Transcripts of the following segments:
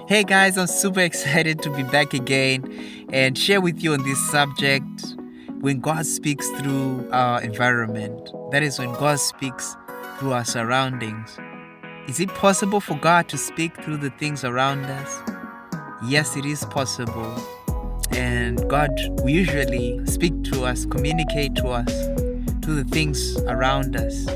Hey guys, I'm super excited to be back again and share with you on this subject. When God speaks through our environment, that is, when God speaks through our surroundings. Is it possible for God to speak through the things around us? Yes, it is possible. And God will usually speak to us, communicate to us, to the things around us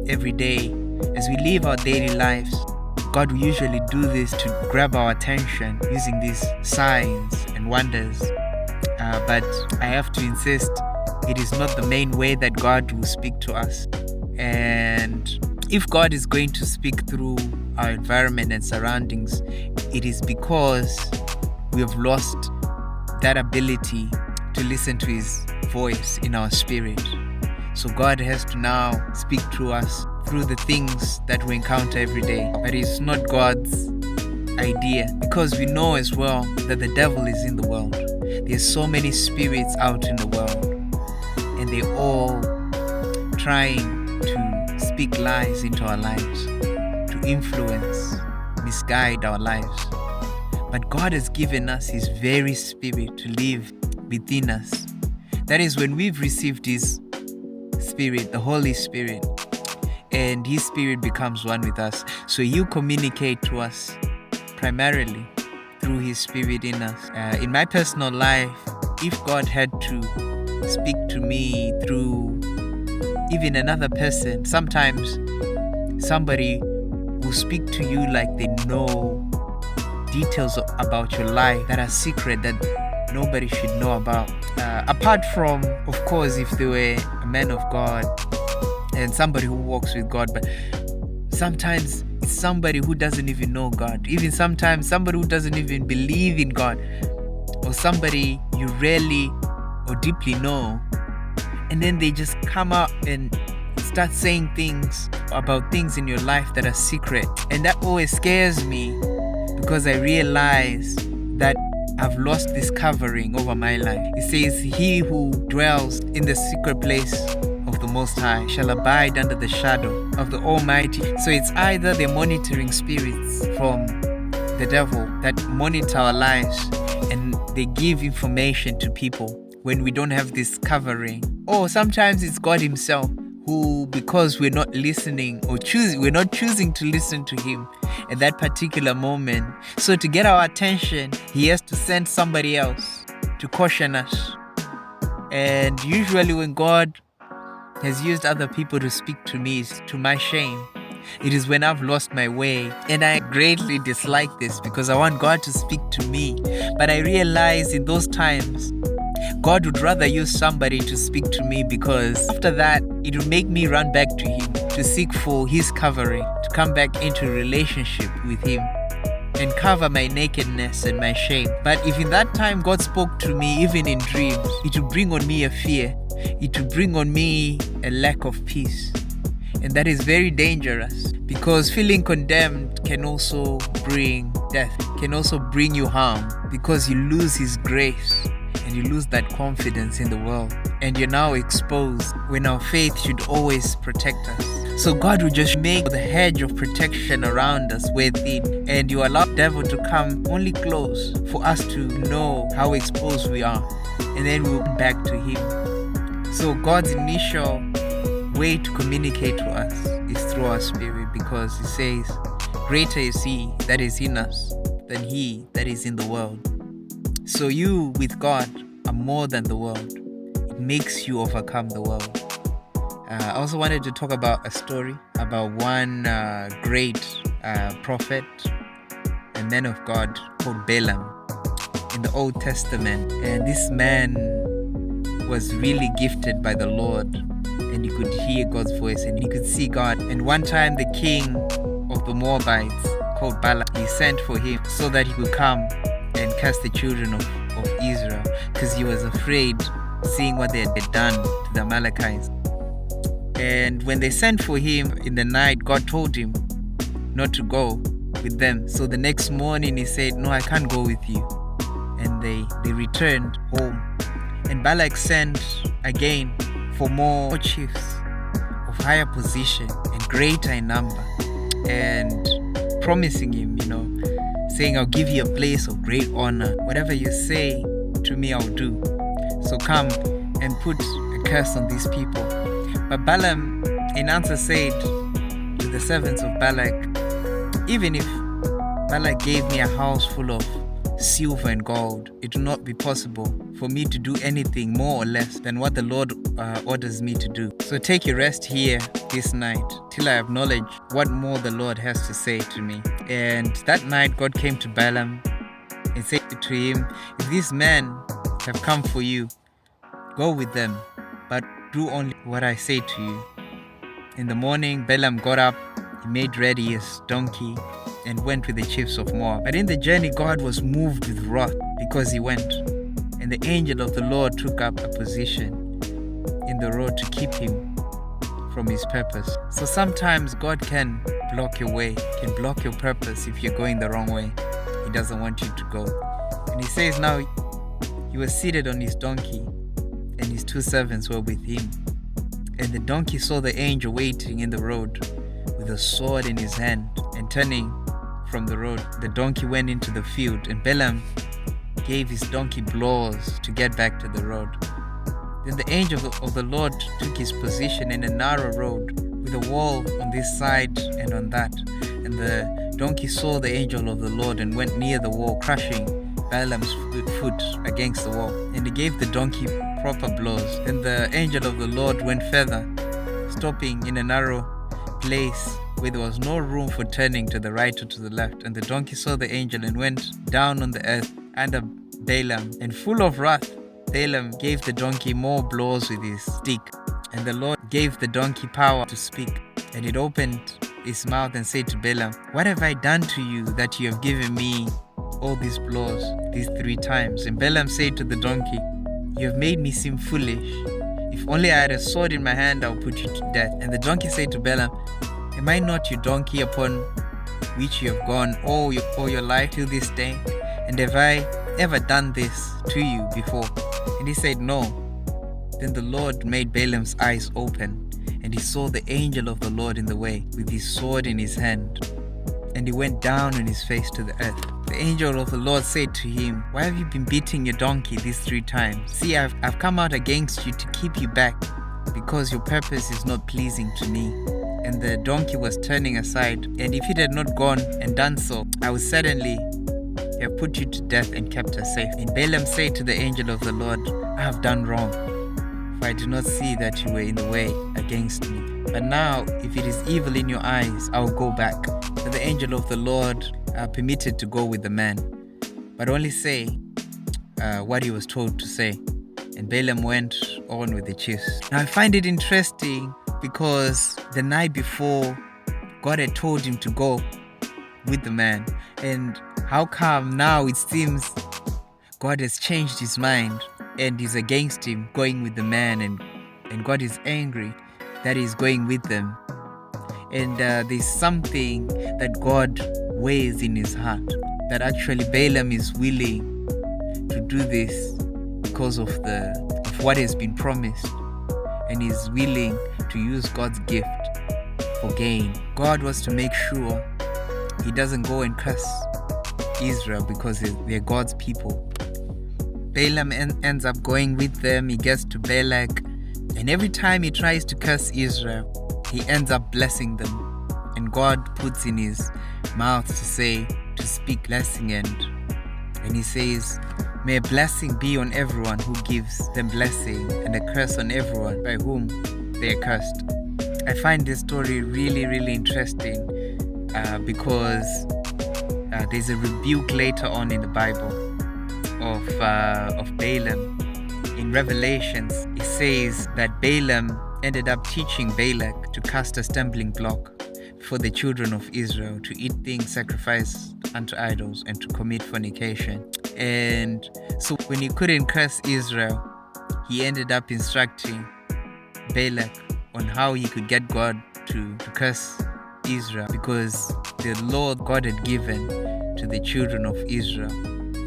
every day as we live our daily lives. God will usually do this to grab our attention using these signs and wonders. But I have to insist, it is not the main way that God will speak to us. And if God is going to speak through our environment and surroundings, it is because we have lost that ability to listen to His voice in our spirit. So God has to now speak to us through the things that we encounter every day. But it's not God's idea, because we know as well that the devil is in the world. There's so many spirits out in the world, and they're all trying to speak lies into our lives, to influence, misguide our lives. But God has given us His very Spirit to live within us. That is, when we've received His Spirit, the Holy Spirit, and His Spirit becomes one with us. So He'll communicate to us primarily through His Spirit in us. In my personal life, if God had to speak to me through even another person, sometimes somebody will speak to you like they know details about your life that are secret, that nobody should know about. Apart from, of course, if they were a man of God and somebody who walks with God, but sometimes it's somebody who doesn't even know God. Even sometimes somebody who doesn't even believe in God, or somebody you rarely or deeply know, and then they just come out and start saying things about things in your life that are secret. And that always scares me, because I realize that I've lost this covering over my life. It says, "He who dwells in the secret place of the Most High shall abide under the shadow of the Almighty." So it's either the monitoring spirits from the devil that monitor our lives and they give information to people when we don't have this covering, or sometimes it's God Himself who, because we're not listening or we're not choosing to listen to Him at that particular moment. So to get our attention, He has to send somebody else to caution us. And usually when God has used other people to speak to me, to my shame, it is when I've lost my way. And I greatly dislike this, because I want God to speak to me. But I realize in those times, God would rather use somebody to speak to me, because after that, it will make me run back to Him to seek for His covering, to come back into a relationship with Him and cover my nakedness and my shame. But if in that time God spoke to me, even in dreams, it will bring on me a fear. It will bring on me a lack of peace. And that is very dangerous, because feeling condemned can also bring death, can also bring you harm, because you lose His grace and you lose that confidence in the world, and you're now exposed when our faith should always protect us. So God will just make the hedge of protection around us within, and you allow the devil to come only close for us to know how exposed we are, and then we'll come back to Him. So God's initial way to communicate to us is through our spirit, because He says, "Greater is He that is in us than he that is in the world." So you with God are more than the world. It makes you overcome the world. I also wanted to talk about a story about one great prophet, a man of God called Balaam in the Old Testament. And this man was really gifted by the Lord, and he could hear God's voice and he could see God. And one time the king of the Moabites, called Balak, he sent for him so that he could come and cast the children of Israel, because he was afraid, seeing what they had done to the Amalekites. And when they sent for him in the night, God told him not to go with them. So the next morning he said, "No, I can't go with you." And they returned home. And Balak sent again for more chiefs of higher position and greater in number, and promising him, saying, I'll give you a place of great honor. Whatever you say to me, I'll do. So come and put a curse on these people. But Balaam in answer said to the servants of Balak, even if Balak gave me a house full of silver and gold, it will not be possible for me to do anything more or less than what the Lord orders me to do. So take your rest here this night till I acknowledge what more the Lord has to say to me. And that night God came to Balaam and said to him, if these men have come for you, go with them, but do only what I say to you. In the morning, Balaam got up, he made ready his donkey, and went with the chiefs of Moab. But in the journey, God was moved with wrath because he went. And the angel of the Lord took up a position in the road to keep him from his purpose. So sometimes God can block your way, can block your purpose if you're going the wrong way. He doesn't want you to go. And he says now, he was seated on his donkey, and his two servants were with him. And the donkey saw the angel waiting in the road with a sword in his hand, and turning from the road, the donkey went into the field, and Balaam gave his donkey blows to get back to the road. Then the angel of the Lord took his position in a narrow road with a wall on this side and on that. And the donkey saw the angel of the Lord and went near the wall, crushing Balaam's foot against the wall. And he gave the donkey proper blows. Then the angel of the Lord went further, stopping in a narrow place where there was no room for turning to the right or to the left. And the donkey saw the angel and went down on the earth under Balaam. And full of wrath, Balaam gave the donkey more blows with his stick. And the Lord gave the donkey power to speak. And it opened its mouth and said to Balaam, what have I done to you that you have given me all these blows these 3 times? And Balaam said to the donkey, you have made me seem foolish. If only I had a sword in my hand, I would put you to death. And the donkey said to Balaam, am I not your donkey upon which you have gone all your life till this day? And have I ever done this to you before? And he said, no. Then the Lord made Balaam's eyes open, and he saw the angel of the Lord in the way with his sword in his hand. And he went down on his face to the earth. The angel of the Lord said to him, why have you been beating your donkey these 3 times? See, I've come out against you to keep you back, because your purpose is not pleasing to me. And the donkey was turning aside, and if it had not gone and done so, I would certainly have put you to death and kept her safe. And Balaam said to the angel of the Lord, I have done wrong, for I did not see that you were in the way against me. But now, if it is evil in your eyes, I will go back. But the angel of the Lord permitted to go with the man, but only say what he was told to say. And Balaam went on with the chiefs. Now I find it interesting because the night before, God had told him to go with the man. And how come now it seems God has changed his mind and is against him going with the man, and God is angry that he's going with them. And there's something that God weighs in his heart, that actually Balaam is willing to do this because of what has been promised, and is willing to use God's gift for gain. God was to make sure he doesn't go and curse Israel because they're God's people. Balaam ends up going with them. He gets to Balak, and every time he tries to curse Israel, he ends up blessing them. And God puts in his mouth to speak blessing, and he says, may a blessing be on everyone who gives them blessing, and a curse on everyone by whom they are cursed. I find this story really, really interesting because there's a rebuke later on in the Bible of Balaam. In Revelations, it says that Balaam ended up teaching Balak to cast a stumbling block for the children of Israel, to eat things sacrificed unto idols, and to commit fornication. And so when he couldn't curse Israel, he ended up instructing Balak on how he could get God to curse Israel, because the law God had given to the children of Israel,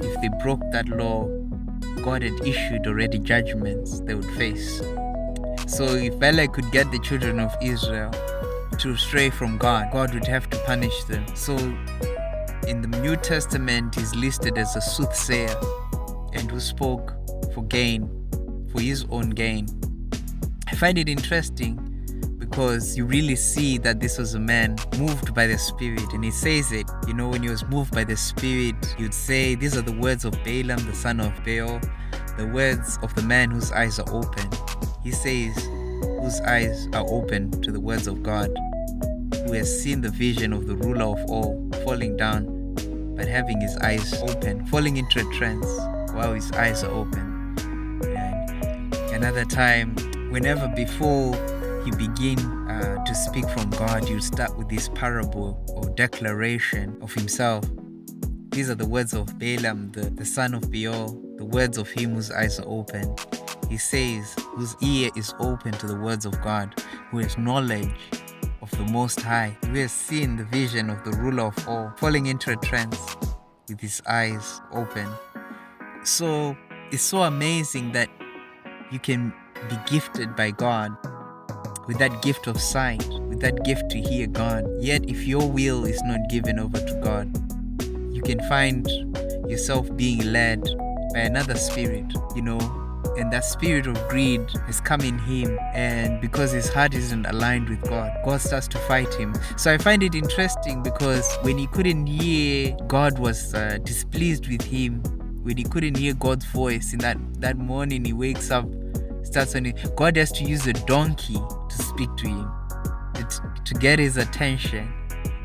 if they broke that law, God had issued already judgments they would face. So if Balak could get the children of Israel to stray from God, God would have to punish them. So in the New Testament is listed as a soothsayer and who spoke for gain, for his own gain. I find it interesting because you really see that this was a man moved by the Spirit, and he says it. When he was moved by the Spirit, you'd say, these are the words of Balaam, the son of Beor, the words of the man whose eyes are open. He says, whose eyes are open to the words of God, who has seen the vision of the ruler of all falling down, but having his eyes open, falling into a trance while his eyes are open. And another time, whenever before you begin to speak from God, you start with this parable or declaration of himself. These are the words of Balaam, the son of Beor, the words of him whose eyes are open. He says, whose ear is open to the words of God, who has knowledge of the Most High, who has seen the vision of the ruler of all, falling into a trance with his eyes open. So it's so amazing that you can be gifted by God with that gift of sight, with that gift to hear God. Yet if your will is not given over to God, you can find yourself being led by another spirit, and that spirit of greed has come in him, and because his heart isn't aligned with God, God starts to fight him. So I find it interesting because when he couldn't hear, God was displeased with him. When he couldn't hear God's voice in that morning, he wakes up, starts on it. God has to use a donkey to speak to him, to get his attention.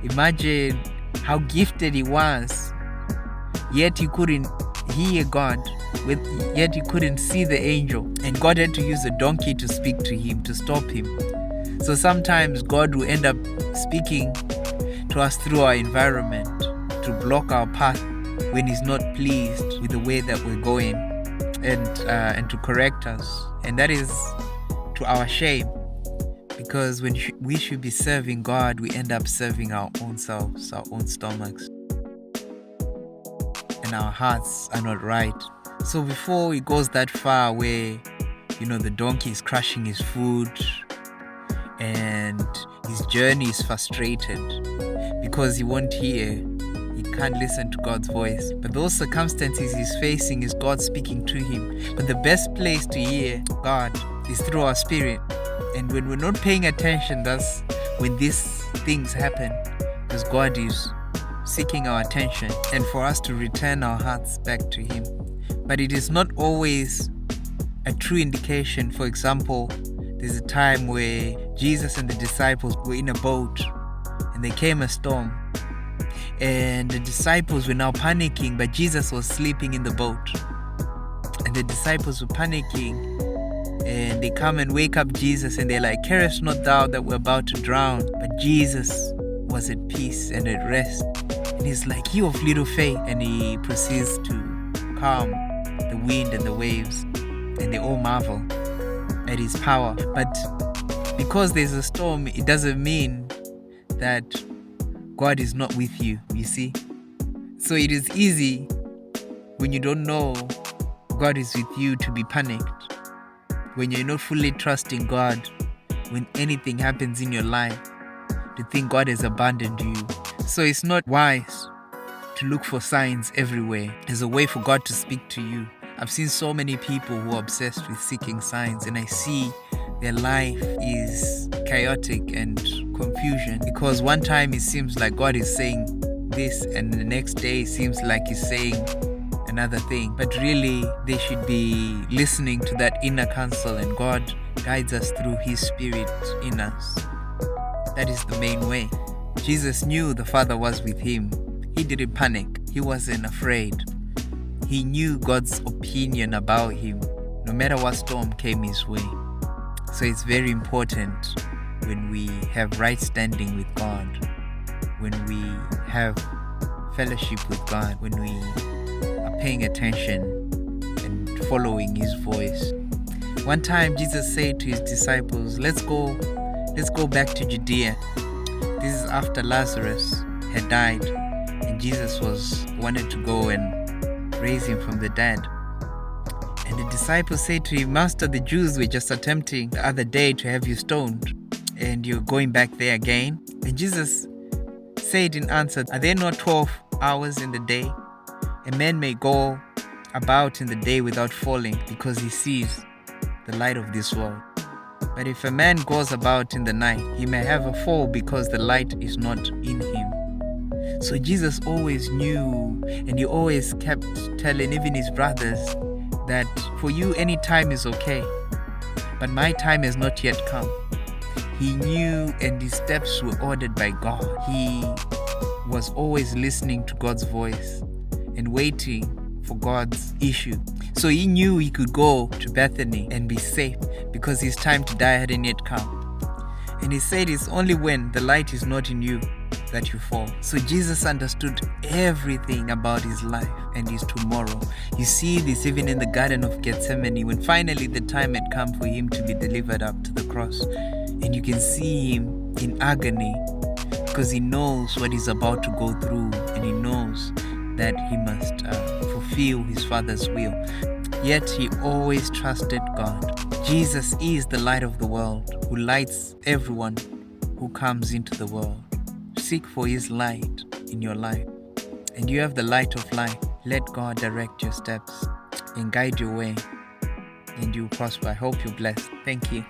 Imagine how gifted he was, yet he couldn't hear God, yet he couldn't see the angel, and God had to use a donkey to speak to him, to stop him. So sometimes God will end up speaking to us through our environment to block our path when he's not pleased with the way that we're going, and to correct us. And that is to our shame, because when we should be serving God, we end up serving our own selves, our own stomachs, and our hearts are not right. So before it goes that far where the donkey is crushing his food and his journey is frustrated because he won't hear, he can't listen to God's voice. But those circumstances he's facing is God speaking to him. But the best place to hear God is through our spirit. And when we're not paying attention, that's when these things happen, because God is seeking our attention and for us to return our hearts back to him. But it is not always a true indication. For example, there's a time where Jesus and the disciples were in a boat and there came a storm, and the disciples were now panicking, but Jesus was sleeping in the boat, and the disciples were panicking, and they come and wake up Jesus, and they're like, "Carest not thou that we're about to drown?" But Jesus was at peace and at rest, and he's like, "You of little faith," and he proceeds to calm the wind and the waves, and they all marvel at his power. But because there's a storm, it doesn't mean that God is not with you, you see. So it is easy when you don't know God is with you to be panicked, when you're not fully trusting God, when anything happens in your life, to think God has abandoned you. So it's not wise to look for signs everywhere as a way for God to speak to you. I've seen so many people who are obsessed with seeking signs, and I see their life is chaotic and confusion, because one time it seems like God is saying this, and the next day it seems like he's saying another thing. But really, they should be listening to that inner counsel, and God guides us through his spirit in us. That is the main way. Jesus knew the Father was with him. He didn't panic. He wasn't afraid. He knew God's opinion about him, no matter what storm came his way. So it's very important when we have right standing with God, when we have fellowship with God, when we are paying attention and following his voice. One time Jesus said to his disciples, let's go back to Judea. This is after Lazarus had died, and Jesus wanted to go and raise him from the dead. And the disciples said to him, Master, the Jews were just attempting the other day to have you stoned, and you're going back there again? And Jesus said in answer, Are there not 12 hours in the day. A man may go about in the day without falling because he sees the light of this world. But if a man goes about in the night, he may have a fall because the light is not in him. So Jesus always knew, and he always kept telling even his brothers that for you any time is okay, but my time has not yet come. He knew, and his steps were ordered by God. He was always listening to God's voice and waiting for God's issue. So he knew he could go to Bethany and be safe because his time to die hadn't yet come. And he said it's only when the light is not in you that you fall. So Jesus understood everything about his life and his tomorrow. You see this even in the Garden of Gethsemane, when finally the time had come for him to be delivered up to the cross. And you can see him in agony because he knows what he's about to go through, and he knows that he must fulfill his Father's will. Yet he always trusted God. Jesus is the light of the world who lights everyone who comes into the world. Seek for his light in your life, and you have the light of life. Let God direct your steps and guide your way, and you prosper. I hope you're blessed. Thank you.